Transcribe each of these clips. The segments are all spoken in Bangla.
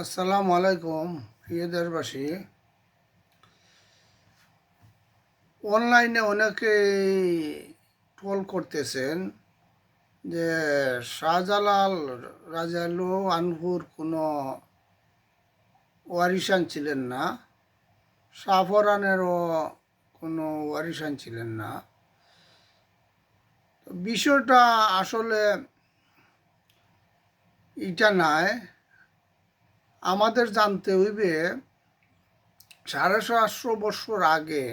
আসসালামু আলাইকুম প্রিয় দেশবাসী। অনলাইনে অনেকেই ট্রোল করতেছেন যে শাহজালাল রাজিয়াল্লাহু আনহুর কোনো ওয়ারিসান ছিলেন না, শাহপরানেরও কোনো ওয়ারিসান ছিলেন না। বিষয়টা আসলে এটা নয়, আমাদের জানতে হইবে 750 বছর আগে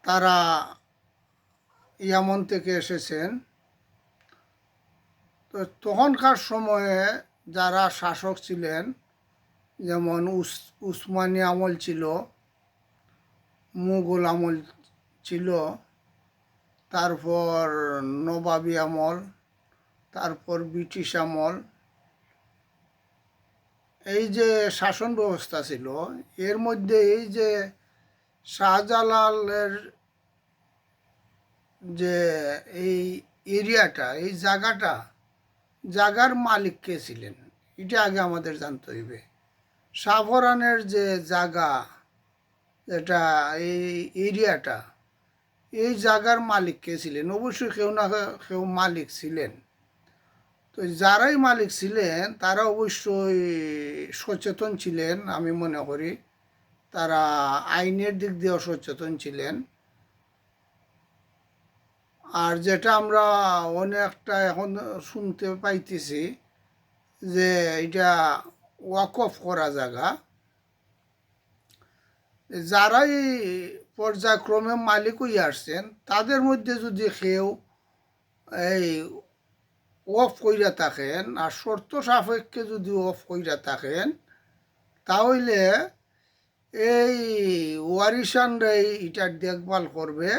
তারা ইয়ামন থেকে এসেছেন। তো তখনকার সময়ে যারা শাসক ছিলেন, যেমন উসমানী আমল ছিল, মুঘল আমল ছিল, তারপর নবাবী আমল, তারপর ব্রিটিশ আমল, এই যে শাসন ব্যবস্থা ছিল, এর মধ্যে এই যে শাহজালালের যে এই এরিয়াটা, এই জায়গার মালিক কে ছিলেন, এটা আগে আমাদের জানতে হইবে। শাহপরানের যে জায়গা, এটা এই এরিয়াটা, এই জায়গার মালিক কে ছিলেন? অবশ্যই কেউ না কেউ মালিক ছিলেন। তো যারাই মালিক ছিলেন তারা অবশ্যই সচেতন ছিলেন, আমি মনে করি তারা আইনের দিক দিয়েও সচেতন ছিলেন। আর যেটা আমরা অনেকটা এখন শুনতে পাইতেছি যে এটা ওয়াকফ করা জায়গা, যারাই পর্যায়ক্রমে মালিক হয়ে আসছেন তাদের মধ্যে যদি কেউ এই অফ কইরা থাকেন আর শর্ত সাপেক্ষে যদি অফ কইরা থাকেন, তাহলে এই ওয়ারিশানরাই এটার দেখভাল করবে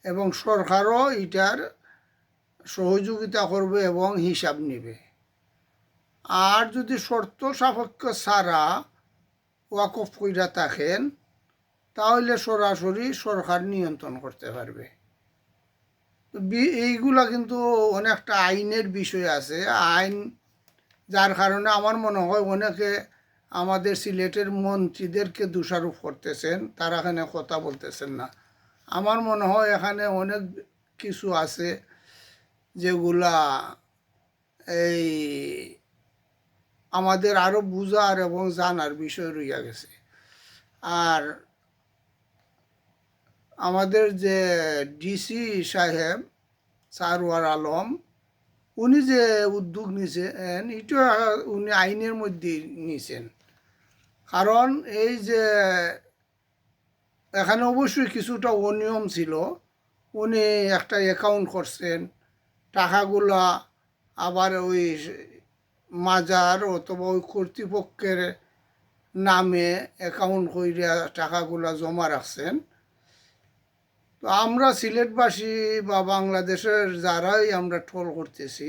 এবং সরকারও এটার সহযোগিতা করবে এবং হিসাব নেবে। আর যদি শর্ত সাপেক্ষ ছাড়া ওয়াকফ কইরা থাকেন, তাহলে সরাসরি সরকার নিয়ন্ত্রণ করতে পারবে। এইগুলা কিন্তু অনেকটা আইনের বিষয় আছে, আইন, যার কারণে আমার মনে হয় অনেকে আমাদের সিলেটের মন্ত্রীদেরকে দোষারোপ করতেছেন, তারা এখানে কথা বলতেছেন না। আমার মনে হয় এখানে অনেক কিছু আছে যেগুলা এই আমাদের আরও বুঝার এবং জানার বিষয় রইয়া গেছে। আর আমাদের যে ডিসি সাহেব সারওয়ার আলম, উনি যে উদ্যোগ নিছেন, এটা উনি আইনের মধ্যে নিছেন। কারণ এই যে এখানে অবশ্যই কিছুটা অনিয়ম ছিল, উনি একটা অ্যাকাউন্ট করছেন, টাকাগুলা আবার ওই মাজার অথবা ওই কর্তৃপক্ষের নামে অ্যাকাউন্ট কইরা টাকাগুলা জমা রাখছেন। তো আমরা সিলেটবাসী বা বাংলাদেশের যারাই আমরা ট্রোল করতেছি,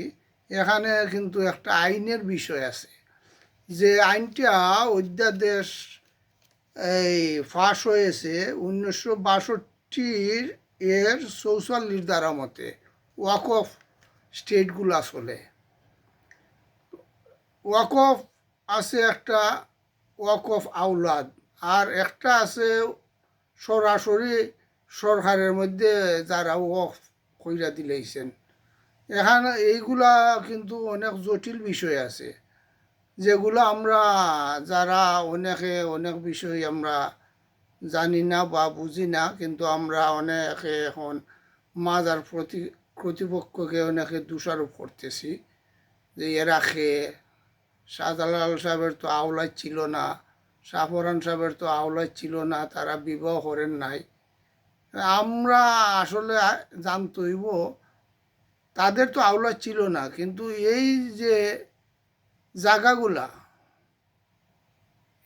এখানে কিন্তু একটা আইনের বিষয় আছে, যে আইনটা অধ্যাদেশ এই ফাঁস হয়েছে 1962 এর 44 ধারা মতে ওয়াকফ স্টেটগুলো আসলে ওয়াকফ আছে একটা ওয়াকফ আওলাদ, আর একটা আছে সরাসরি সরকারের মধ্যে যারা ওয়াকফ কইরা দিলেইছেন। এখানে এইগুলা কিন্তু অনেক জটিল বিষয় আছে, যেগুলো আমরা যারা অনেকে অনেক বিষয় আমরা জানি না বা বুঝি না, কিন্তু আমরা অনেকে এখন মাজার কর্তৃপক্ষকে অনেকে দোষারোপ করতেছি যে এরা খেয়ে শাহজালাল সাহেবের তো আওলাদ ছিল না, শাহপরান সাহেবের তো আওলাদ ছিল না, তারা বিবাহ করেন নাই। আমরা আসলে জানতে হইব তাদের তো আওলাদ ছিল না, কিন্তু এই যে জায়গাগুলা,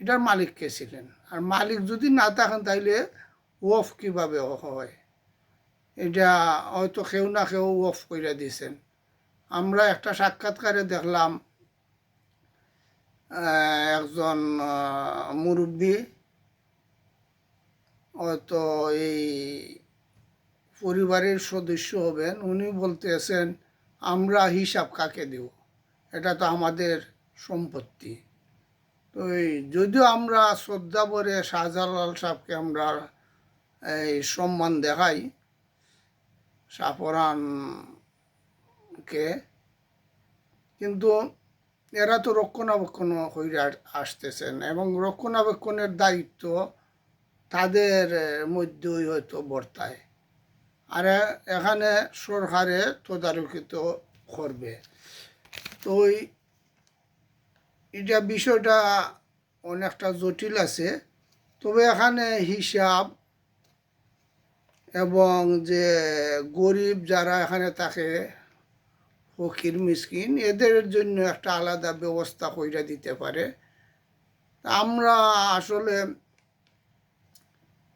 এটার মালিক কে ছিলেন? আর মালিক যদি না থাকেন তাইলে ওফ কিভাবে হয়? এটা হয়তো কেউ না কেউ ওফ করে দিয়েছেন। আমরা একটা সাক্ষাৎকারে দেখলাম একজন মুরব্বী, হয়তো এই পরিবারের সদস্য হবেন, উনি বলতেছেন আমরা হিসাব কাকে দেব, এটা তো আমাদের সম্পত্তি। তো যদিও আমরা শ্রদ্ধা ভরে শাহজালাল সাহেবকে আমরা এই সম্মান দেখাই, শাহপরানকে, কিন্তু এরা তো রক্ষণাবেক্ষণ হয়ে আসতেছেন এবং রক্ষণাবেক্ষণের দায়িত্ব তাদের মধ্যেই হয়তো বর্তায়। আর এখানে সরকারে তদারকিত করবে। তো এটা বিষয়টা অনেকটা জটিল আছে। তবে এখানে হিসাব এবং যে গরিব যারা এখানে থাকে, ফকির মিসকিন, এদের জন্য একটা আলাদা ব্যবস্থা কইরা দিতে পারে। আমরা আসলে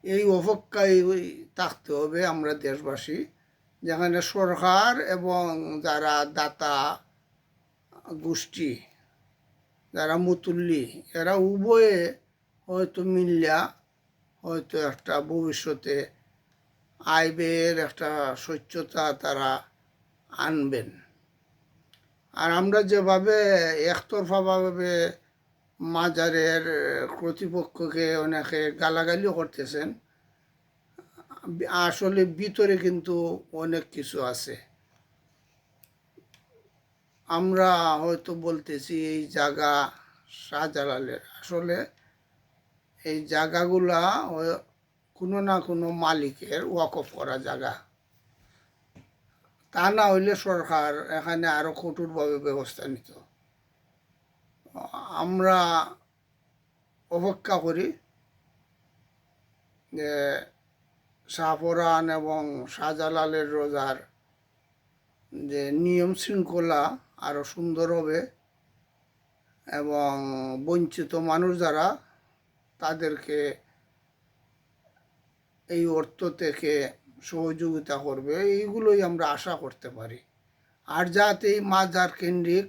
এই অপেক্ষায় থাকতে হবে আমরা দেশবাসী, যেখানে সরকার এবং যারা দাতা গোষ্ঠী, যারা মুতুল্লি, এরা উভয়ে হয়তো মিল্লা হয়তো একটা ভবিষ্যতে আয় ব্যয়ের একটা স্বচ্ছতা তারা আনবেন। আর আমরা যেভাবে একতরফাভাবে মাজারের কর্তৃপক্ষকে অনেকে গালাগালি করতেছেন, আসলে ভিতরে কিন্তু অনেক কিছু আছে। আমরা হয়তো বলতেছি এই জায়গা শাহজালালের, আসলে এই জায়গাগুলা কোনো না কোনো মালিকের ওয়াকফ করা জায়গা। তা না হইলে সরকার এখানে আরো কঠোরভাবে ব্যবস্থা নিত। আমরা অপেক্ষা করি যে শাহপরান এবং শাহজালালের রোজার যে নিয়ম শৃঙ্খলা আরো সুন্দর হবে এবং বঞ্চিত মানুষ যারা, তাদেরকে এই অর্থ থেকে সহযোগিতা করবে, এইগুলোই আমরা আশা করতে পারি। আর যাতে এই মাজার কেন্দ্রিক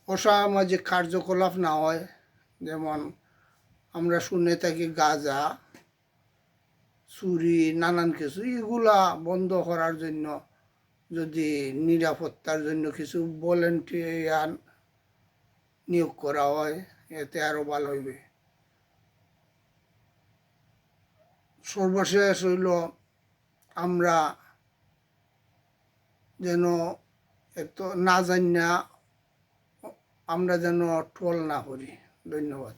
অসামাজিক কার্যকলাপ না হয়, যেমন আমরা শুনে থাকি গাঁজা, চুরি, নানান কিছু, এগুলা বন্ধ করার জন্য যদি নিরাপত্তার জন্য কিছু ভলেন্টিয়ার নিয়োগ করা হয়, এতে আরও ভালো হইবে। সর্বশেষ হইল আমরা যেন এত না জানি না, আমরা যেন ট্রল না করি। ধন্যবাদ।